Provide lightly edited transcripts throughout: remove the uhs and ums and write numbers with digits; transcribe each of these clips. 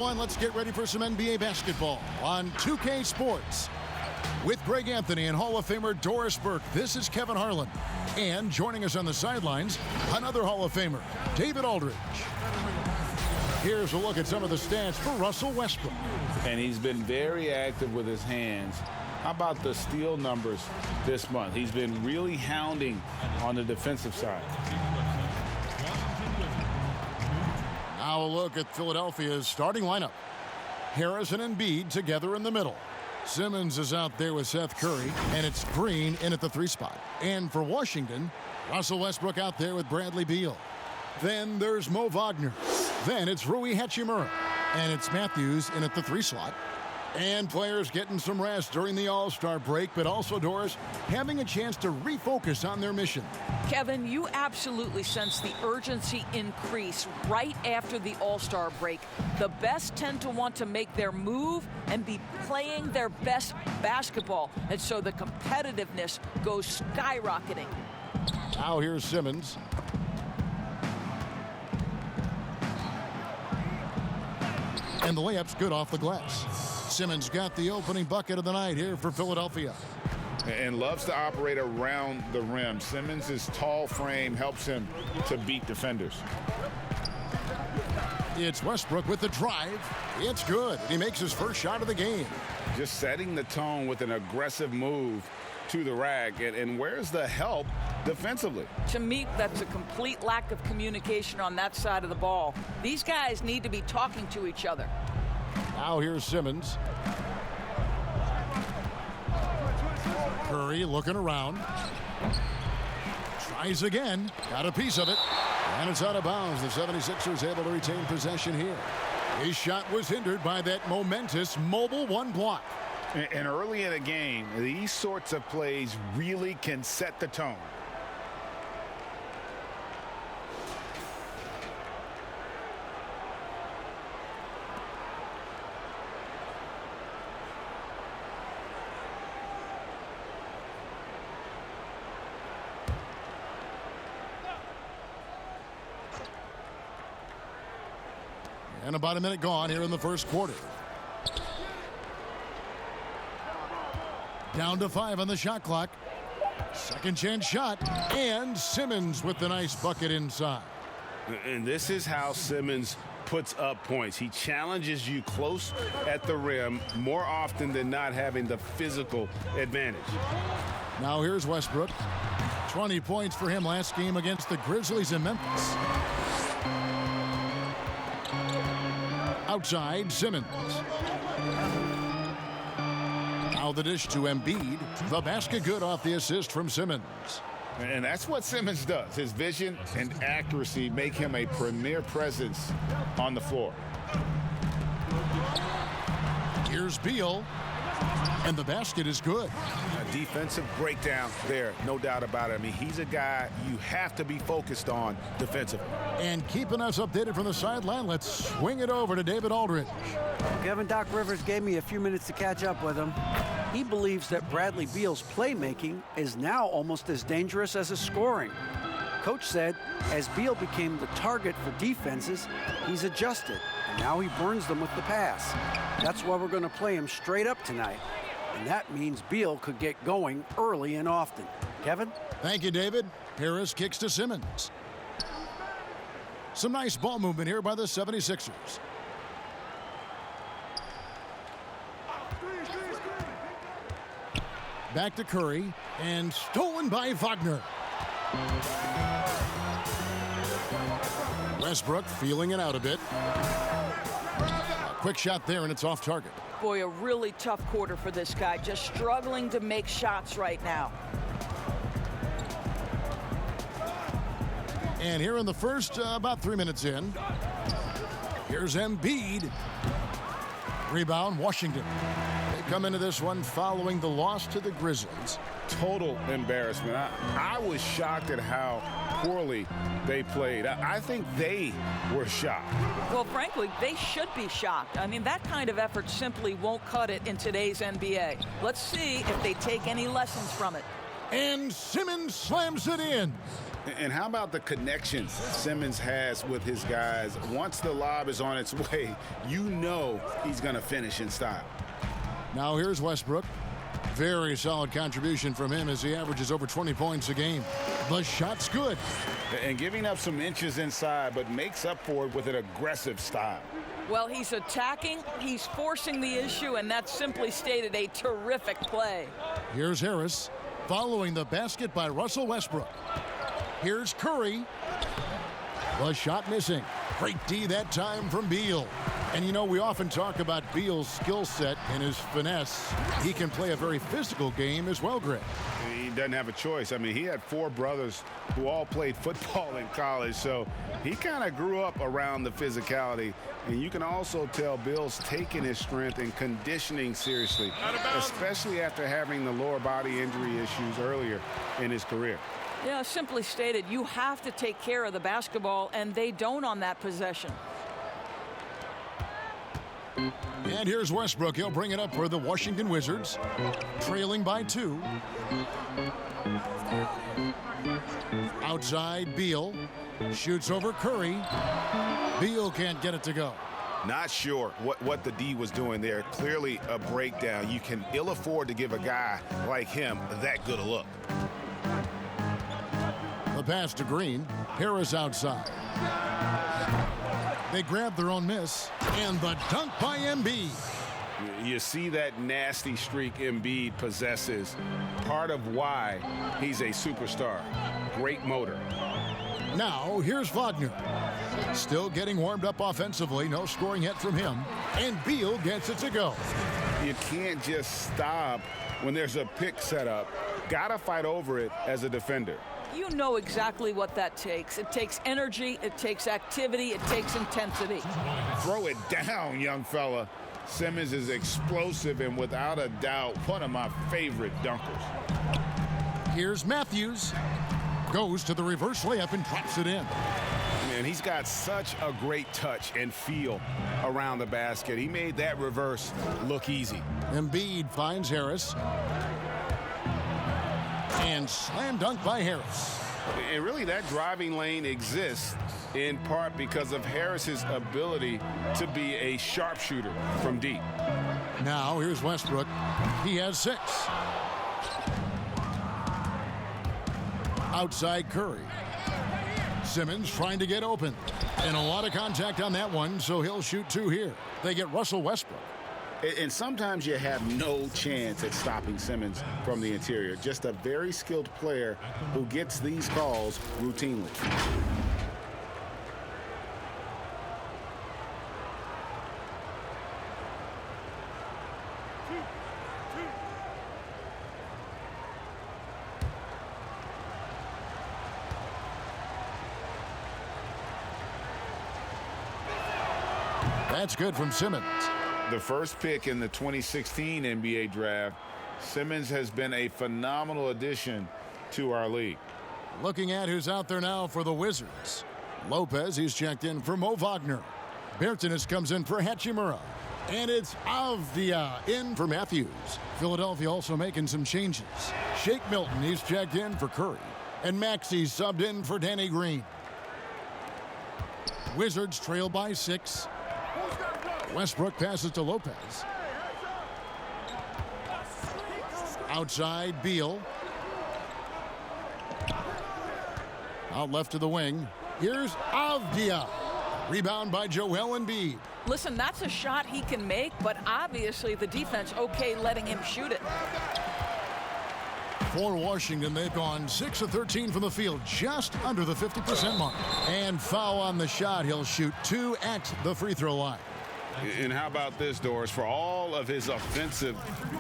Let's get ready for some NBA basketball on 2K Sports. With Greg Anthony and Hall of Famer Doris Burke, this is Kevin Harlan. And joining us on the sidelines, another Hall of Famer, David Aldridge. Here's a look at some of the stats for Russell Westbrook. And he's been very active with his hands. How about the steal numbers this month? He's been really hounding on the defensive side. Now a look at Philadelphia's starting lineup. Harris and Embiid together in the middle. Simmons is out there with Seth Curry, and it's Green in at the 3 spot. And for Washington, Russell Westbrook out there with Bradley Beal. Then there's Mo Wagner. Then it's Rui Hachimura, and it's Matthews in at the 3 slot. And players getting some rest during the All-Star break, but also, Doris, having a chance to refocus on their mission. Kevin, you absolutely sense the urgency increase right after the All-Star break. The best tend to want to make their move and be playing their best basketball. And so the competitiveness goes skyrocketing. Now here's Simmons. And the layup's good off the glass. Simmons got the opening bucket of the night here for Philadelphia. And loves to operate around the rim. Simmons' tall frame helps him to beat defenders. It's Westbrook with the drive. It's good. He makes his first shot of the game. Just setting the tone with an aggressive move to the rack. And where's the help defensively? To me, that's a complete lack of communication on that side of the ball. These guys need to be talking to each other. Now here's Simmons. Curry looking around. Tries again. Got a piece of it. And it's out of bounds. The 76ers able to retain possession here. His shot was hindered by that momentous mobile 1 block. And early in a game, these sorts of plays really can set the tone. And about a minute gone here in the first quarter. Down to 5 on the shot clock. Second chance shot. And Simmons with the nice bucket inside. And this is how Simmons puts up points. He challenges you close at the rim more often than not, having the physical advantage. Now here's Westbrook. 20 points for him last game against the Grizzlies in Memphis. Outside, Simmons. Now the dish to Embiid. The basket good off the assist from Simmons. And that's what Simmons does. His vision and accuracy make him a premier presence on the floor. Here's Beal. And the basket is good. A defensive breakdown there, no doubt about it. I mean, he's a guy you have to be focused on defensively. And keeping us updated from the sideline, let's swing it over to David Aldridge. Kevin, Doc Rivers gave me a few minutes to catch up with him. He believes that Bradley Beal's playmaking is now almost as dangerous as his scoring. Coach said as Beal became the target for defenses, he's adjusted, and now he burns them with the pass. That's why we're going to play him straight up tonight. And that means Beal could get going early and often. Kevin? Thank you, David. Harris kicks to Simmons. Some nice ball movement here by the 76ers. Back to Curry, and stolen by Wagner. Westbrook feeling it out a bit. A quick shot there, and it's off target. Boy, a really tough quarter for this guy. Just struggling to make shots right now. And here in the first, about 3 minutes in, here's Embiid. Rebound, Washington. They come into this one following the loss to the Grizzlies. Total embarrassment. I was shocked at how poorly they played. I think they were shocked. Well, frankly, they should be shocked. I mean, that kind of effort simply won't cut it in today's NBA. Let's see if they take any lessons from it. And Simmons slams it in. And how about the connections Simmons has with his guys? Once the lob is on its way, you know he's going to finish in style. Now here's Westbrook. Very solid contribution from him as he averages over 20 points a game. The shot's good. And giving up some inches inside, but makes up for it with an aggressive style. Well, he's attacking, he's forcing the issue, and that's simply stated a terrific play. Here's Harris following the basket by Russell Westbrook. Here's Curry. The shot missing. Great D that time from Beal. And you know, we often talk about Beal's skill set and his finesse. He can play a very physical game as well, Greg. He doesn't have a choice. I mean, he had 4 brothers who all played football in college, so he kind of grew up around the physicality. And you can also tell Bill's taking his strength and conditioning seriously, especially after having the lower body injury issues earlier in his career. Yeah, simply stated, you have to take care of the basketball, and they don't on that possession. And here's Westbrook. He'll bring it up for the Washington Wizards, trailing by 2. Outside, Beal shoots over Curry. Beal can't get it to go. Not sure what the D was doing there. Clearly a breakdown. You can ill afford to give a guy like him that good a look. The pass to Green. Harris outside. They grab their own miss. And the dunk by Embiid. You see that nasty streak Embiid possesses. Part of why he's a superstar. Great motor. Now, here's Wagner. Still getting warmed up offensively. No scoring yet from him. And Beal gets it to go. You can't just stop when there's a pick set up. Gotta fight over it as a defender. You know exactly what that takes. It takes energy, it takes activity, it takes intensity. Throw it down, young fella. Simmons is explosive and without a doubt one of my favorite dunkers. Here's Matthews. Goes to the reverse layup and drops it in. Man, he's got such a great touch and feel around the basket. He made that reverse look easy. Embiid finds Harris. And slam dunk by Harris. And really that driving lane exists in part because of Harris's ability to be a sharpshooter from deep. Now here's Westbrook. He has 6. Outside Curry. Simmons trying to get open. And a lot of contact on that one, so he'll shoot 2 here. They get Russell Westbrook. And sometimes you have no chance at stopping Simmons from the interior. Just a very skilled player who gets these calls routinely. That's good from Simmons. The first pick in the 2016 NBA draft, Simmons has been a phenomenal addition to our league. Looking at who's out there now for the Wizards. Lopez, he's checked in for Mo Wagner. Bertans comes in for Hachimura. And it's Avdia in for Matthews. Philadelphia also making some changes. Shake Milton, he's checked in for Curry. And Maxey subbed in for Danny Green. Wizards trail by 6. Westbrook passes to Lopez. Outside, Beal. Out left to the wing. Here's Avdia. Rebound by Joel Embiid. Listen, that's a shot he can make, but obviously the defense okay letting him shoot it. For Washington, they've gone 6 of 13 from the field, just under the 50% mark. And foul on the shot. He'll shoot 2 at the free throw line. And how about this, Doris? For all of his offensive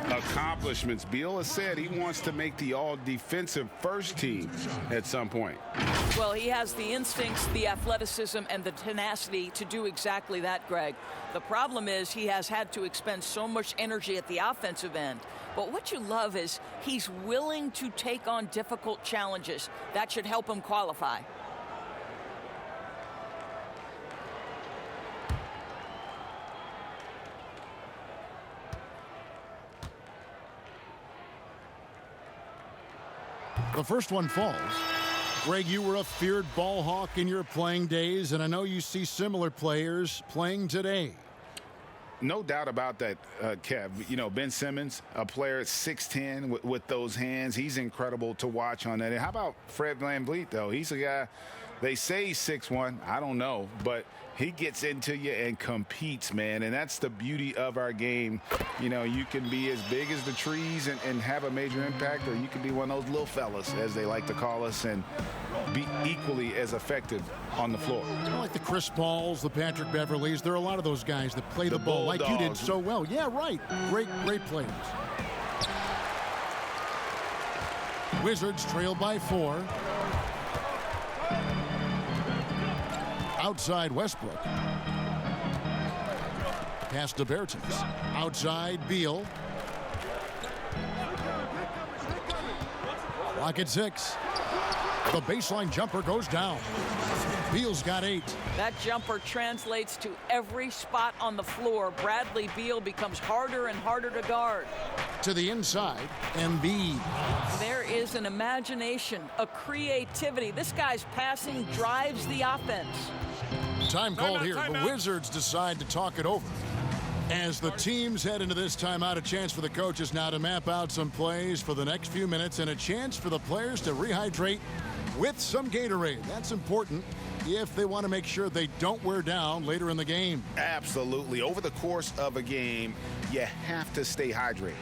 accomplishments, Beal has said he wants to make the all-defensive first team at some point. Well, he has the instincts, the athleticism, and the tenacity to do exactly that, Greg. The problem is he has had to expend so much energy at the offensive end. But what you love is he's willing to take on difficult challenges. That should help him qualify. The first one falls. Greg, you were a feared ball hawk in your playing days, and I know you see similar players playing today. No doubt about that, Kev. You know, Ben Simmons, a player at 6'10", with those hands. He's incredible to watch on that. And how about Fred VanVleet, though? He's a guy, they say he's 6'1". I don't know. But he gets into you and competes, man. And that's the beauty of our game. You know, you can be as big as the trees and have a major impact, or you can be one of those little fellas, as they like to call us, and be equally as effective on the floor. Like the Chris Pauls, the Patrick Beverleys. There are a lot of those guys that play the ball like you did so well. Yeah, right. Great players. Wizards trail by 4. Outside Westbrook. Pass to Bertans. Outside Beal. Clock at 6. The baseline jumper goes down. Beal's got 8. That jumper translates to every spot on the floor. Bradley Beal becomes harder and harder to guard. To the inside, Embiid. There is an imagination, a creativity. This guy's passing drives the offense. Time called here. The Wizards decide to talk it over. As the teams head into this timeout, a chance for the coaches now to map out some plays for the next few minutes and a chance for the players to rehydrate with some Gatorade. That's important if they want to make sure they don't wear down later in the game. Absolutely. Over the course of a game, you have to stay hydrated.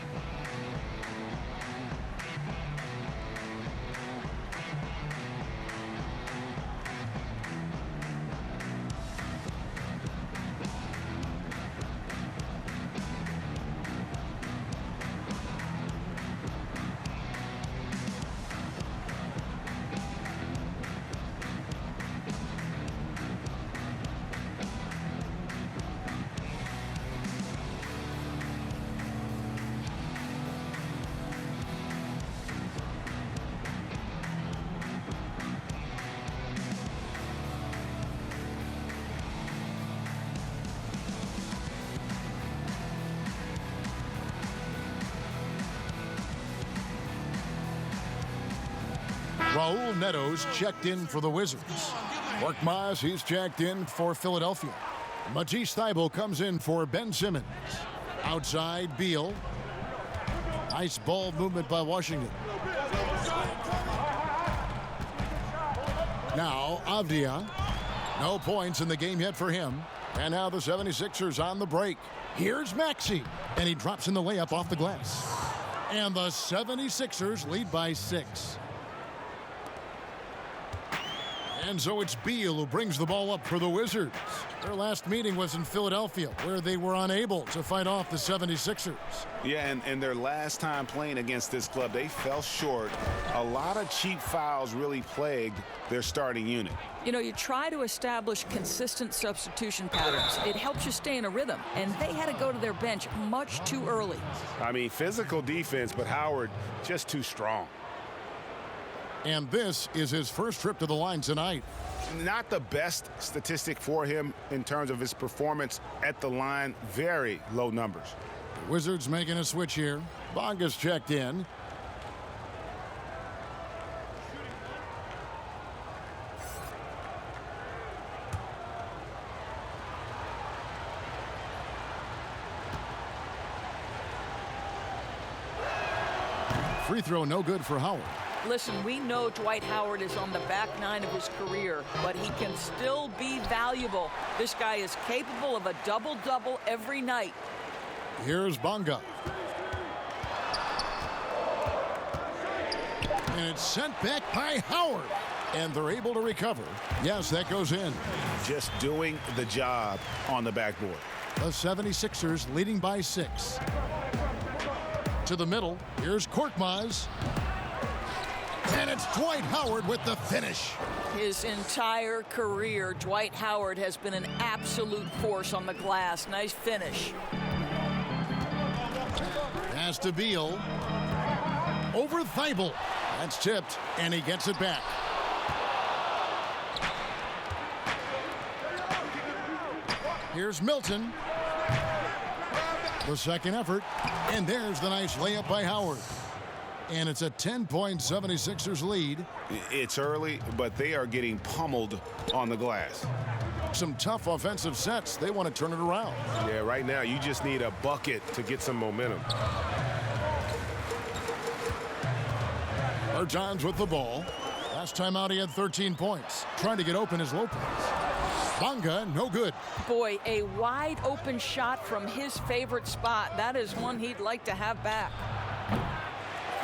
Raul Neto checked in for the Wizards. Korkmaz, he's checked in for Philadelphia. Matisse Thybulle comes in for Ben Simmons. Outside, Beal. Nice ball movement by Washington. Now, Avdia. No points in the game yet for him. And now the 76ers on the break. Here's Maxey. And he drops in the layup off the glass. And the 76ers lead by 6. And so it's Beal who brings the ball up for the Wizards. Their last meeting was in Philadelphia, where they were unable to fight off the 76ers. Yeah, and their last time playing against this club, they fell short. A lot of cheap fouls really plagued their starting unit. You know, you try to establish consistent substitution patterns. It helps you stay in a rhythm, and they had to go to their bench much too early. I mean, physical defense, but Howard just too strong. And this is his first trip to the line tonight. Not the best statistic for him in terms of his performance at the line. Very low numbers. The Wizards making a switch here. Bonga's checked in. Free throw no good for Howard. Listen, we know Dwight Howard is on the back nine of his career, but he can still be valuable. This guy is capable of a double-double every night. Here's Bonga. And it's sent back by Howard. And they're able to recover. Yes, that goes in. Just doing the job on the backboard. The 76ers leading by 6. To the middle, here's Korkmaz. And it's Dwight Howard with the finish. His entire career, Dwight Howard has been an absolute force on the glass. Nice finish. Pass to Beal. Over Thybulle. That's tipped, and he gets it back. Here's Milton. The second effort, and there's the nice layup by Howard. And it's a 10-point 76ers lead. It's early, but they are getting pummeled on the glass. Some tough offensive sets. They want to turn it around. Yeah, right now you just need a bucket to get some momentum. Bertans with the ball. Last time out, he had 13 points. Trying to get open is Lopez. Bonga, no good. Boy, a wide open shot from his favorite spot. That is one he'd like to have back.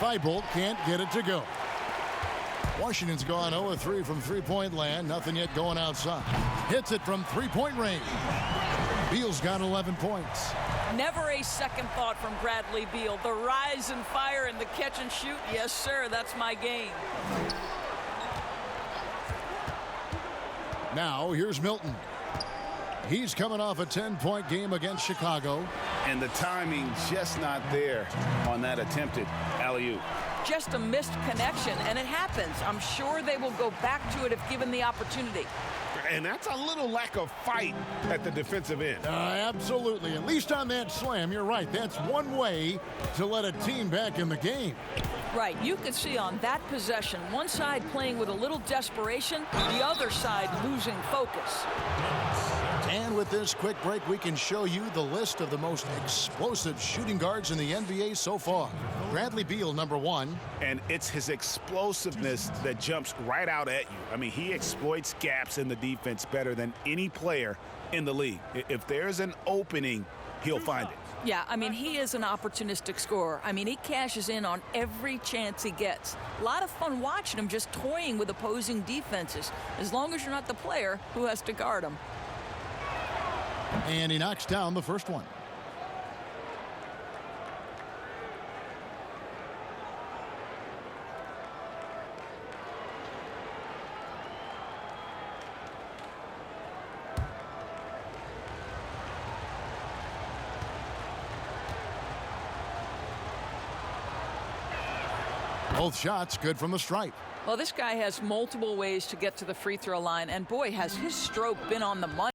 Thibault can't get it to go. Washington's gone 0-3 from three-point land. Nothing yet going outside. Hits it from three-point range. Beal's got 11 points. Never a second thought from Bradley Beal. The rise and fire and the catch and shoot. Yes, sir, that's my game. Now, here's Milton. He's coming off a 10-point game against Chicago. And the timing just not there on that attempted alley-oop. Just a missed connection, and it happens. I'm sure they will go back to it if given the opportunity. And that's a little lack of fight at the defensive end. Absolutely. At least on that slam, you're right. That's one way to let a team back in the game. Right. You could see on that possession, one side playing with a little desperation, the other side losing focus. And with this quick break, we can show you the list of the most explosive shooting guards in the NBA so far. Bradley Beal, number 1. And it's his explosiveness that jumps right out at you. I mean, he exploits gaps in the defense better than any player in the league. If there's an opening, he'll find it. Yeah, I mean, he is an opportunistic scorer. I mean, he cashes in on every chance he gets. A lot of fun watching him just toying with opposing defenses, as long as you're not the player who has to guard him. And he knocks down the first one. Both shots good from the stripe. Well, this guy has multiple ways to get to the free throw line, and boy, has his stroke been on the money.